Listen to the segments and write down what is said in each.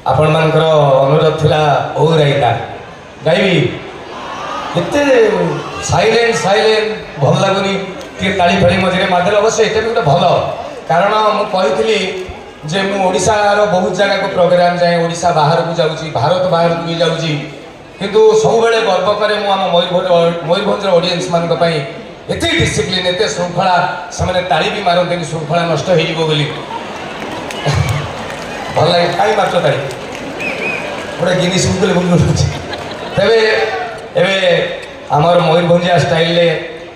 आपण मानकर अनुरोध थिला ओ राइता गाइबी केते साइलेंट साइलेंट भल लागुनी टे ताली फाली मझे मारदेल अवश्य एटा भी गोटे भल कारण मु कही जे मु ओडिशार बहुत जगह को प्रोग्राम जाए ओडिशा बाहर को जाऊँगी भारत बाहर को भी जाऊँगी किंतु सब बेले गर्व करे मु आम मयूरभंज ऑडियंस मान एत डिसिप्लिन एत श्रृंखला से ताली भी मारते श्रृंखला नष्ट हो भल लगे कहीं मार्च ताली गोटे गिनिस बुक बुक तेरे एवं आमर मयूरभंजिया स्टाइल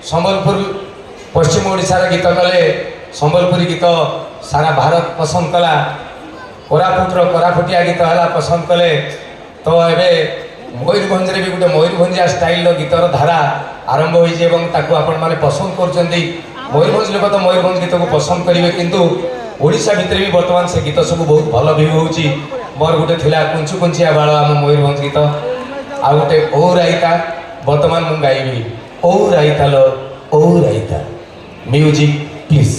संबलपुर पश्चिम ओडिशार गीत कले संबलपुरी गीत सारा भारत पसंद कला कोरापुटर कोरापुटिया गीत है पसंद कले तो ये मयूरभंज भी गोटे मयूरभंजिया स्टाइल गीतर धारा आरंभ हो आपण मैंने पसंद कर मयूरभंज लोक तो मयूरभंज गीत को पसंद करेंगे किंतु ओडिशा भितर भी बर्तमान से गीत सब बहुत भल भी हो मोर गोटे थिला कुंचु कुंचिया बाल आम मयूरभंज गीत आ गोटे ओ राइता बर्तमान मु गाइबी ओ राइता लो ओ राइता म्यूजिक प्लीज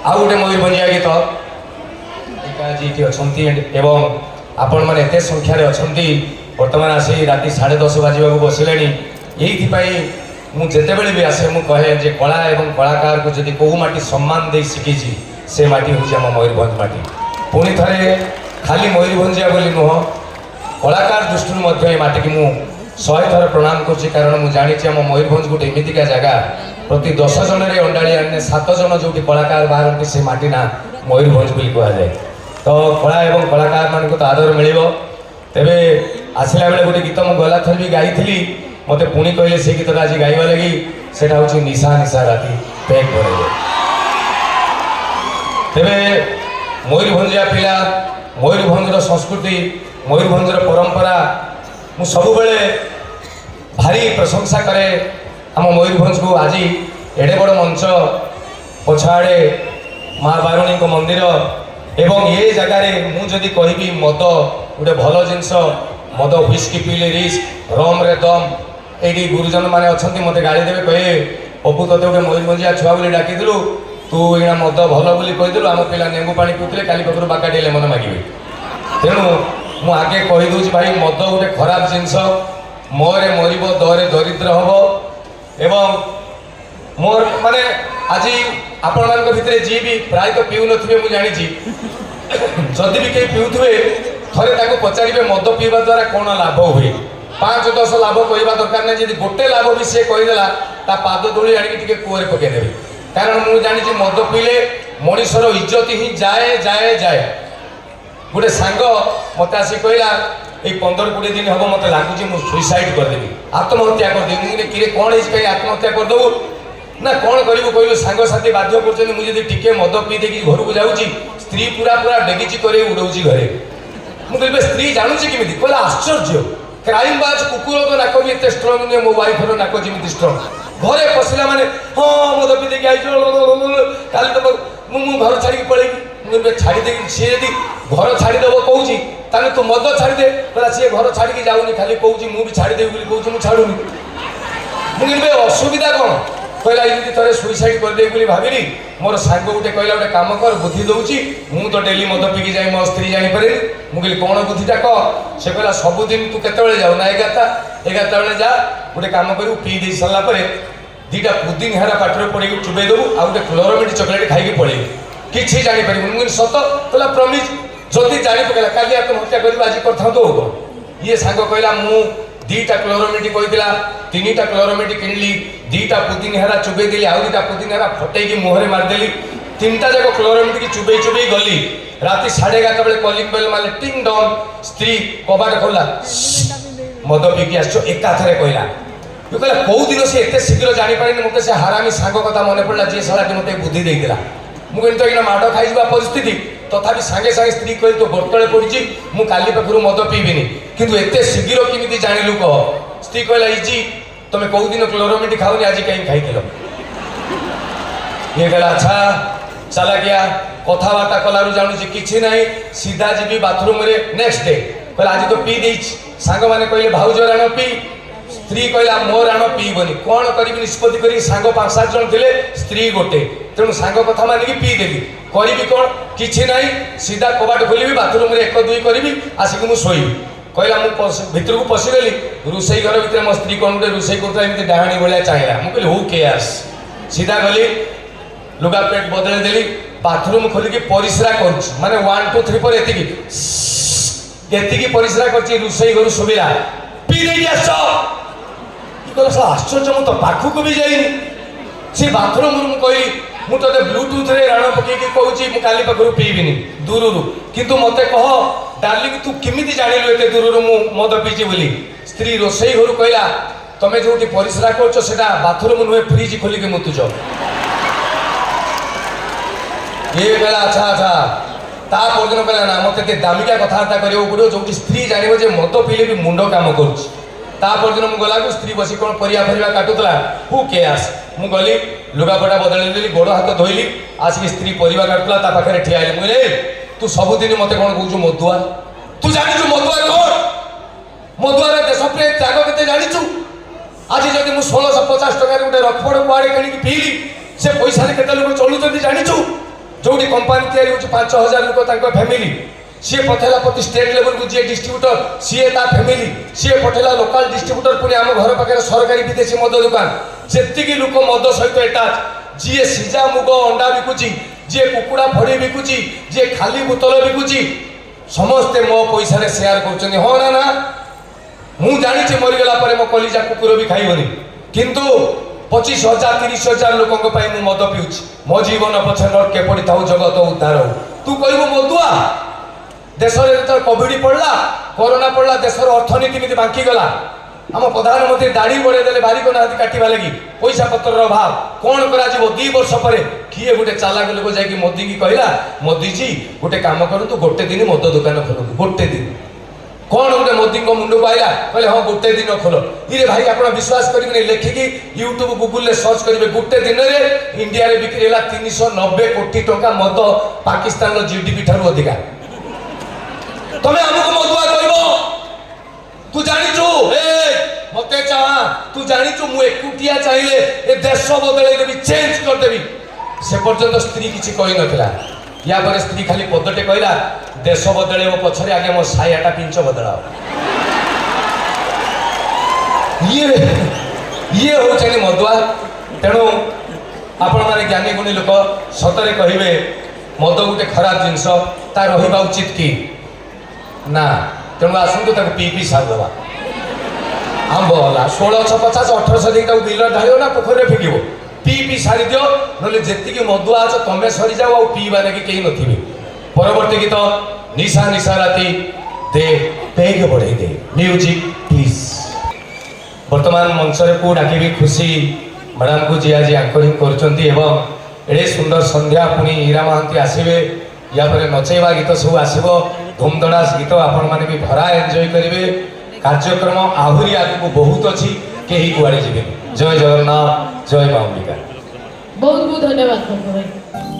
ଆଉ ଗୋଟେ ମୟୂରଭଞ୍ଜିଆ ଗୀତ ଅଛନ୍ତି ଏବଂ ଆପଣମାନେ ଏତେ ସଂଖ୍ୟାରେ ଅଛନ୍ତି ବର୍ତ୍ତମାନ ଆସି ରାତି 10:30 ବାଜିବାକୁ ବସିଲେଣି। ଏଇଥିପାଇଁ ମୁଁ ଯେତେବେଳେ ବି ଆସେ ମୁଁ କହେ ଯେ କଳା ଏବଂ କଳାକାରକୁ ଯଦି କେଉଁ ମାଟି ସମ୍ମାନ ଦେଇ ଶିଖିଛି ସେ ମାଟି ହେଉଛି ଆମ ମୟୂରଭଞ୍ଜ ମାଟି। ପୁଣି ଥରେ ଖାଲି ମୟୂରଭଞ୍ଜିଆ ବୋଲି ନୁହଁ, କଳାକାର ଦୃଷ୍ଟିରୁ ମଧ୍ୟ ଏ ମାଟିକି ମୁଁ 100 ଥର ପ୍ରଣାମ କରୁଛି। କାରଣ ମୁଁ ଜାଣିଛି ଆମ ମୟୂରଭଞ୍ଜ ଗୋଟେ ଏମିତିକା ଜାଗା, ପ୍ରତି 10 ଜଣରେ ଅଣ୍ଡାଳି ଆଣିଲେ 7 ଜଣ ଯେଉଁଠି କଳାକାର ବାହାରନ୍ତି ସେ ମାଟି ନା ମୟୂରଭଞ୍ଜ ବୋଲି କୁହାଯାଏ। ତ କଳା ଏବଂ କଳାକାରମାନଙ୍କୁ ତ ଆଦର ମିଳିବ। ତେବେ ଆସିଲା ବେଳେ ଗୋଟେ ଗୀତ ମୁଁ ଗଲା ଥର ବି ଗାଇଥିଲି, ମୋତେ ପୁଣି କହିଲେ ସେ ଗୀତଟା ଆଜି ଗାଇବା ଲାଗି, ସେଟା ହେଉଛି ନିଶା ନିଶା ରାତି ପେକ୍ ଭରେଇବ। ତେବେ ମୟୂରଭଞ୍ଜିଆ ପିଲା, ମୟୂରଭଞ୍ଜର ସଂସ୍କୃତି, ମୟୂରଭଞ୍ଜର ପରମ୍ପରା ମୁଁ ସବୁବେଳେ ଭାରି ପ୍ରଶଂସା କରେ ଆମ ମୟୂରଭଞ୍ଜକୁ। ଆଜି ଏଡ଼େ ବଡ଼ ମଞ୍ଚ ପଛଆଡ଼େ ମା ବାରୁଣୀଙ୍କ ମନ୍ଦିର ଏବଂ ଏ ଜାଗାରେ ମୁଁ ଯଦି କହିବି ମଦ ଗୋଟେ ଭଲ ଜିନିଷ, ମଦ ହୁଇସ୍କି ପିଇଲେ ରିସ୍କ, ରମ୍ରେ ଦମ୍। ଏଇଠି ଗୁରୁଜନ ମାନେ ଅଛନ୍ତି, ମୋତେ ଗାଳି ଦେବେ, କହିବେ ଅପୁ ତତେ ଗୋଟେ ମୟୂରଭଞ୍ଜିଆ ଛୁଆ ବୋଲି ଡାକିଥିଲୁ, ତୁ ଏଇନା ମଦ ଭଲ ବୋଲି କହିଥିଲୁ, ଆମ ପିଲା ନେମ୍ବୁ ପାଣି ପିଉଥିଲେ, କାଲି ପାଖରୁ ବାକାଟିଏ ଲେମନ ମାଗିବେ। ତେଣୁ ମୁଁ ଆଗେ କହିଦେଉଛି ଭାଇ, ମଦ ଗୋଟେ ଖରାପ ଜିନିଷ, ମରେ ମରିବ ଦରେ ଦରିଦ୍ର ହେବ। ଏବଂ ମୋର ମାନେ ଆଜି ଆପଣମାନଙ୍କ ଭିତରେ ଯିଏ ବି ପ୍ରାୟତଃ ପିଉନଥିବେ ମୁଁ ଜାଣିଛି, ଯଦି ବି କେହି ପିଉଥିବେ ଥରେ ତାକୁ ପଚାରିବେ ମଦ ପିଇବା ଦ୍ୱାରା କ'ଣ ଲାଭ ହୁଏ। 5-10 ଲାଭ କହିବା ଦରକାର ନାହିଁ, ଯଦି ଗୋଟେ ଲାଭ ବି ସେ କହିଦେଲା ତା ପାଦ ଧୂଳି ଆଣିକି ଟିକେ କୂଅରେ ପକାଇଦେବେ। କାରଣ ମୁଁ ଜାଣିଛି ମଦ ପିଇଲେ ମଣିଷର ଇଜ୍ଜତ ହିଁ ଯାଏ ଯାଏ ଯାଏ। ଗୋଟେ ସାଙ୍ଗ ମୋତେ ଆସି କହିଲା ଏଇ 15-20 ଦିନ ହେବ ମୋତେ ଲାଗୁଛି ମୁଁ ସୁଇସାଇଡ୍ କରିଦେବି, ଆତ୍ମହତ୍ୟା କରିଦେବି। ମୁଁ କିରେ କ'ଣ ହେଇଛି, କାହିଁ ଆତ୍ମହତ୍ୟା କରିଦେବୁ? ନା କ'ଣ କରିବୁ କହିଲୁ, ସାଙ୍ଗସାଥି ବାଧ୍ୟ କରୁଛନ୍ତି, ମୁଁ ଯଦି ଟିକେ ମଦ ପିଇ ଦେଇକି ଘରକୁ ଯାଉଛି ସ୍ତ୍ରୀ ପୁରା ଡେଗିଚି କରି ଉଡ଼ଉଛି ଘରେ। ମୁଁ କହିଲି ସ୍ତ୍ରୀ ଜାଣୁଛି କେମିତି? କହିଲା ଆଶ୍ଚର୍ଯ୍ୟ, କ୍ରାଇମ୍ ବାଜ୍ କୁକୁରଙ୍କ ନାକ ବି ଏତେ ଷ୍ଟ୍ରଙ୍ଗ ନୁହେଁ, ମୋ ୱାଇଫର ନାକ ଯେମିତି ଷ୍ଟ୍ରଙ୍ଗ। ଘରେ ପଶିଲା ମାନେ ହଁ ମଦ ପିଇ ଦେଇକି ଆଇଛୁ, କାଲି ତ ମୁଁ ଘର ଛାଡ଼ିକି ପଳେଇବି। ମୁଁ ଛାଡ଼ି ଦେଇକି ସିଏ ଯଦି ଘର ଛାଡ଼ିଦେବ କହୁଛି, ତାହେଲେ ତୁ ମଦ ଛାଡ଼ିଦେ। କହିଲା ସିଏ ଘର ଛାଡ଼ିକି ଯାଉନି, ଖାଲି କହୁଛି ମୁଁ ବି ଛାଡ଼ିଦେବି ବୋଲି କହୁଛି, ମୁଁ ଛାଡ଼ୁନି। ମୁଁ କହିଲି ଅସୁବିଧା କ'ଣ? କହିଲା ଏମିତି ଥରେ ସୁଇସାଇଡ୍ କରିଦେବି ବୋଲି ଭାବିଲି, ମୋର ସାଙ୍ଗ ଗୋଟେ କହିଲା ଗୋଟେ କାମ କର, ବୁଦ୍ଧି ଦେଉଛି, ମୁଁ ତ ଡେଲି ମଦ ପିଇକି ଯାଇ ମୋ ସ୍ତ୍ରୀ ଜାଣିପାରେନି। ମୁଁ କହିଲି କ'ଣ ବୁଦ୍ଧିଟା କହ? ସେ କହିଲା ସବୁଦିନ ତୁ କେତେବେଳେ ଯାଉ ନା 11ଟା ବେଳେ ଯା, ଗୋଟେ କାମ କରିବୁ, ପିଇ ଦେଇ ସାରିଲା ପରେ 2ଟା ପୁଦିନ ହାରା ପାଟିରେ ପଡ଼ିକି ଚୁବେଇ ଦେବୁ, ଆଉ ଗୋଟେ କ୍ଲୋରୋମିଟ୍ ଚକୋଲେଟ୍ ଖାଇକି ପଳେଇବୁ, କିଛି ଜାଣିପାରିବୁନି। ମୁଁ କହିଲି ସତ? କହିଲା ପ୍ରମିଜ। ଯଦି ଜାଣି ପକେଇଲା କାଲି ଆତ୍ମହତ୍ୟା କରିବୁ, ଆଜି କରିଥାନ୍ତୁ ଆଉ କ'ଣ? ଇଏ ସାଙ୍ଗ କହିଲା ମୁଁ 2ଟା କ୍ଲୋରୋମିଟ୍ କହିଥିଲା, 3ଟା କ୍ଲୋରୋମିଟ୍ କିଣିଲି, 2ଟା ପୁଦିନ ହାରା ଚୁବେଇ ଦେଲି, ଆଉ 2ଟା ପୁଦିନ ହାରା ଫଟେଇକି ମୁହଁରେ ମାରିଦେଲି, 3ଟା ଯାକ କ୍ଲୋରୋମିଟ୍ କି ଚୁବେଇ ଗଲି। ରାତି 11:30 ବେଳେ କଲିଂ ବେଲ୍ ମାରିଲେ ଟିଙ୍ଗ ଡଙ୍ଗ, ସ୍ତ୍ରୀ କବାଟ ଖୋଲା, ମଦ ପିଇକି ଆସିଛ ଏକାଥରେ କହିଲା। କହିଲା କୋଉ ଦିନ ସେ ଏତେ ଶୀଘ୍ର ଜାଣିପାରିନି, ମୋତେ ସେ ହାରାମି ସାଙ୍ଗ କଥା ମନେ ପଡ଼ିଲା, ଯିଏ ସାରାଟି ମୋତେ ବୁଦ୍ଧି ଦେଇଥିଲା। ମୁଁ କିନ୍ତୁ ଏଇନା ମାଡ଼ ଖାଇଯିବା ପରିସ୍ଥିତି, ତଥାପି ସାଙ୍ଗେ ସ୍ତ୍ରୀ କହି ତୋ ବର୍ତ୍ତଳେ ପଡ଼ିଛି, ମୁଁ କାଲି ପାଖରୁ ମଦ ପିଇବିନି। କିନ୍ତୁ ଏତେ ଶୀଘ୍ର କେମିତି ଜାଣିଲୁ କହ? ସ୍ତ୍ରୀ କହିଲା ଇଜି, ତମେ କୋଉଦିନ କ୍ଲୋରୋମିଟ୍ ଖାଉନି, ଆଜି କାହିଁ ଖାଇଥିଲ? ଇଏ କହିଲା ଆଚ୍ଛା ଚାଲାକିଆ, କଥାବାର୍ତ୍ତା କଲାରୁ ଜାଣୁଛି କିଛି ନାହିଁ, ସିଧା ଯିବି ବାଥରୁମରେ। ନେକ୍ସଟ ଡେ କହିଲା ଆଜି ତ ପିଇ ଦେଇଛି। ସାଙ୍ଗମାନେ କହିଲେ ଭାଉଜ ରାଣ ପିଇ, ସ୍ତ୍ରୀ କହିଲା ମୋ ରାଣ ପିଇବନି। କ'ଣ କରିବି ନିଷ୍ପତ୍ତି କରିକି, ସାଙ୍ଗ 5-7 ଜଣ ଥିଲେ, ସ୍ତ୍ରୀ ଗୋଟେ, ତେଣୁ ସାଙ୍ଗ କଥା ମାନିକି ପିଇଦେବି। କରିବି କ'ଣ? କିଛି ନାହିଁ, ସିଧା କବାଟ ଖୋଲିବି, ବାଥରୁମରେ 1-2 କରିବି, ଆସିକି ମୁଁ ଶୋଇବି। କହିଲା ମୁଁ ଭିତରକୁ ପଶିଗଲି, ରୋଷେଇ ଘର ଭିତରେ ମୋ ସ୍ତ୍ରୀ କ'ଣ ଗୋଟେ ରୋଷେଇ କରୁଥିଲା, ଏମିତି ଡାହାଣୀ ଭଳିଆ ଚାହିଁଲା। ମୁଁ କହିଲି ହୁ କେୟାର୍ସ, ସିଧା ଗଲି, ଲୁଗା ପ୍ୟାଣ୍ଟ ବଦଳେଇ ଦେଲି, ବାଥରୁମ ଖୋଲିକି ପରିସ୍ରା କରୁଛି, ମାନେ 1 2 3 ପରେ ଏତିକି ପରିସ୍ରା କରିଛି, ରୋଷେଇ ଘରୁ ଶୁଭିଲା ପିଇ ଦେଇକି ଆସିଛ। କହିଲା ଆଶ୍ଚର୍ଯ୍ୟ, ମୁଁ ତ ପାଖକୁ ବି ଯାଇନି ସେ ବାଥରୁମରୁ। ମୁଁ କହିଲି ମୁଁ ତତେ ବ୍ଲୁଟୁଥରେ ରାଣ ପକେଇକି କହୁଛି, ମୁଁ କାଲି ପାଖରୁ ପିଇବିନି, ଦୂରରୁ। କିନ୍ତୁ ମୋତେ କହ ଡାର୍ଲିଂ, ତୁ କେମିତି ଜାଣିଲୁ ଏତେ ଦୂରରୁ ମୁଁ ମଦ ପିଇଛି ବୋଲି? ସ୍ତ୍ରୀ ରୋଷେଇ ଘରୁ କହିଲା ତମେ ଯୋଉଠି ପରିସ୍ରା କରୁଛ ସେଟା ବାଥରୁମ ନୁହେଁ, ଫ୍ରିଜ ଖୋଲିକି ମୁତୁଛ। ଇଏ କହିଲା ଆଚ୍ଛା ଆଚ୍ଛା। ତା ପରଦିନ କହିଲା ନା, ମୋତେ ଏତେ ଦାମିକା କଥାବାର୍ତ୍ତା କରିବାକୁ ପଡ଼ିବ ଯୋଉଠି ସ୍ତ୍ରୀ ଜାଣିବ ଯେ ମଦ ପିଇଲେ ବି ମୁଣ୍ଡ କାମ କରୁଛି। ତା ପରଦିନ ମୁଁ ଗଲାକୁ ସ୍ତ୍ରୀ ବସି କ'ଣ ପରିବା କାଟୁଥିଲା, ହୁ କେୟାର୍ସ। ମୁଁ ଗଲି, ଲୁଗାପଟା ବଦଳେଇ ଦେଲି, ଗୋଡ଼ ହାତ ଧୋଇଲି, ଆସିକି ସ୍ତ୍ରୀ ପରିବା କାଟୁଥିଲା, ତା ପାଖରେ ଠିଆ ହେଲି। ମୁଁ କହିଲି ତୁ ସବୁଦିନ ମୋତେ କ'ଣ କହୁଛୁ ମଦୁଆ? ତୁ ଜାଣିଛୁ ମଦୁଆ କ'ଣ? ମଦୁଆର ଦେଶପ୍ରିୟ ତ୍ୟାଗ କେତେ ଜାଣିଛୁ? ଆଜି ଯଦି ମୁଁ 1650 ଟଙ୍କାରେ ଗୋଟେ ରକ୍ତଫଡ଼ କୁଆଡ଼େ କିଣିକି ପିଇଲି, ସେ ପଇସାରେ କେତେ ଲୋକ ଚଳୁଛନ୍ତି ଜାଣିଛୁ? जोटी कंपानी तैयारी होची 5000 लोक तांको फैमिली सी पठेला प्रति स्टेट लेवल को जी डिस्ट्रीब्यूटर सी ता फैमिली सी पठेला लोकल डिस्ट्रीब्यूटर पुनी आम घर पाखे सरकारी विदेशी मद दुकान जेतिकी लोक मद सहित एटाच जी सिजा मुग अंडा बिकुची जी कुकुड़ा फड़ी बिकुची जी खाली बोतल बिकुची समस्ते मो पैसा शेयर कर हाँ ना ना मु जानी मरीगला मो कलिजा कुकुर भी खाइबनी किंतु 25,000 30,000 लोक मद पिउची मो जीवन पछे नरके पड़ी था जगत उद्धार हो तू कहबो मदुआ देश में कोविड पड़ला कोरोना पड़ला देशर अर्थनीति में बांकी गला आम प्रधानमंत्री दाढ़ी बढ़े देले बारिक ना काटवा लगी पैसा पतर अभाव कौन करा 2 वर्ष पर किए गोटे चालाक लोक जाकि मोदी की कहला मोदी जी गोटे काम करूँ गोटे दिन मद दुकान खोलू गोटे दिन कौन गोटे मोदी को मुंड को आया कहले हाँ गोटे दिन खोल इरे भाई आप विश्वास करेंगे लिखिकी यूट्यूब गूगल सर्च करेंगे गोटे दिन में इंडिया रे बिक्री है 390 कोटी टंका मद पाकिस्तान जीडीपी ठारू अधिका तमें आमको मदुआ कह तू जाचु मत चाह तू जाचु मु एकुटिया चाहिए ए देश बदल देवी चेंज करदेवी से पर्यंत स्त्री किसी कही ना या पर स्त्री खाली पदटे कहला देश बदल पछरे आगे मो सायाटा पिंच बदलाओ ये हूँ मदुआ तेणु आपण मैंने ज्ञानी गुणी लोक सतरे कहे मद गोटे खराब जिनस ता रहा उचित कि ना तेणु आसतु पी सारदे आंब है 1650 1800 बिल ढाल ना पोखर फिंगो पी सारी दियो ना मदुआ अच तमें सरी जाओ आ पीवा लगे कहीं नथिबे परवर्ती गीत निशा निशा राती दे पेग बढ़े दे म्यूजिक प्लीज वर्तमान मंच को डाकी खुशी मैडम को जी आज आंकरिंग कर सुंदर संध्या पुणी हीरा महांती आसवे या पर नचेवा गीत सब आसो धूमधड़ास गीत आपण मैंने भी भरा एंजॉय करेंगे कार्यक्रम आहरी आगे बहुत अच्छी कहीं कुआड़े जी जय जगन्नाथ जय मां अंबिका बहुत बहुत धन्यवाद।